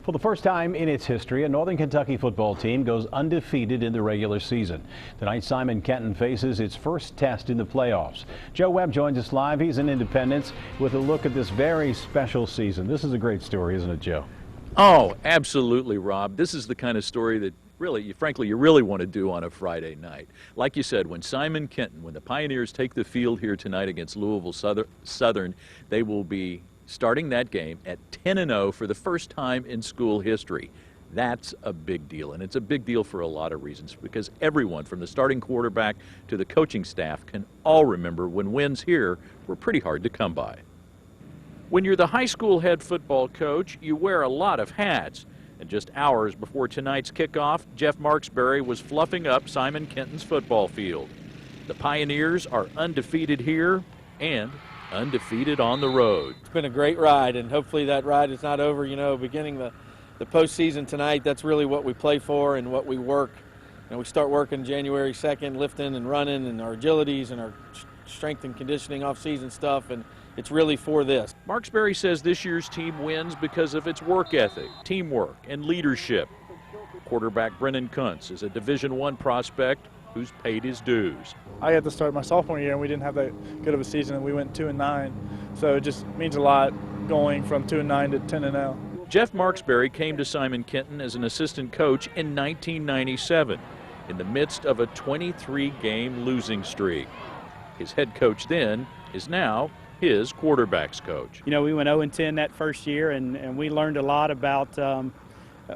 For the first time in its history, a Northern Kentucky football team goes undefeated in the regular season. Tonight, Simon Kenton faces its first test in the playoffs. Joe Webb joins us live. He's in Independence with a look at this very special season. This is a great story, isn't it, Joe? Oh, absolutely, Rob. This is the kind of story that frankly, you really want to do on a Friday night. Like you said, when Simon Kenton, when the Pioneers take the field here tonight against Louisville Southern, they will be starting that game at 10-0 for the first time in school history. That's a big deal, and it's a big deal for a lot of reasons, because everyone from the starting quarterback to the coaching staff can all remember when wins here were pretty hard to come by. When you're the high school head football coach, you wear a lot of hats. And just hours before tonight's kickoff, Jeff Marksberry was fluffing up Simon Kenton's football field. The Pioneers are undefeated here and undefeated on the road. It's been a great ride, and hopefully that ride is not over. You know, beginning the postseason tonight, that's really what we play for and what we work. And we start working January 2nd, lifting and running and our agilities and our strength and conditioning off-season stuff, and it's really for this. Marksberry says this year's team wins because of its work ethic, teamwork, and leadership. Quarterback BRENAN KUNTZ is a Division I prospect who's paid his dues. I had to start my sophomore year, and we didn't have that good of a season, and we went 2-9. So it just means a lot going from 2-9 to 10-0. Jeff Marksberry came to Simon Kenton as an assistant coach in 1997 in the midst of a 23-game losing streak. His head coach then is now his quarterback's coach. You know, we went 0-10 that first year, and we learned a lot about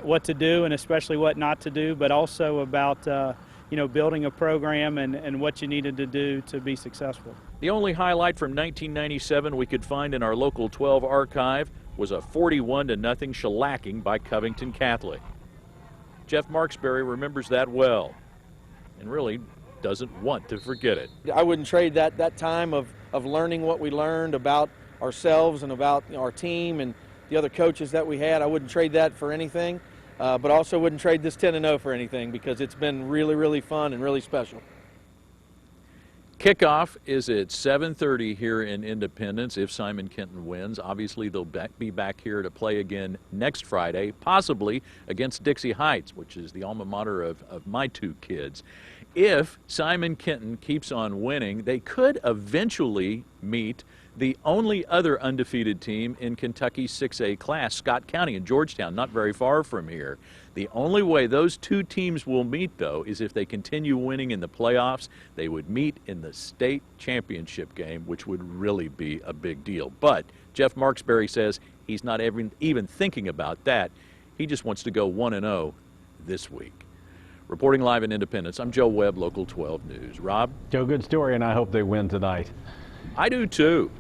what to do and especially what not to do, but also about you know, building a program and what you needed to do to be successful. The only highlight from 1997 we could find in our local 12 archive was a 41-0 shellacking by Covington Catholic. Jeff Marksberry remembers that well and really doesn't want to forget it. I wouldn't trade that time of learning what we learned about ourselves and about our team and the other coaches that we had. I wouldn't trade that for anything, but also wouldn't trade this 10-0 for anything, because it's been really, really fun and really special. Kickoff is at 7:30 here in Independence if Simon Kenton wins. Obviously, they'll be back here to play again next Friday, possibly against Dixie Heights, which is the alma mater of my two kids. If Simon Kenton keeps on winning, they could eventually meet the only other undefeated team in Kentucky's 6A class, Scott County in Georgetown, not very far from here. The only way those two teams will meet, though, is if they continue winning in the playoffs. They would meet in the state championship game, which would really be a big deal. But Jeff Marksberry says he's not even thinking about that. He just wants to go 1-0 this week. Reporting live in Independence, I'm Joe Webb, Local 12 News. Rob? Joe, good story, and I hope they win tonight. I do, too.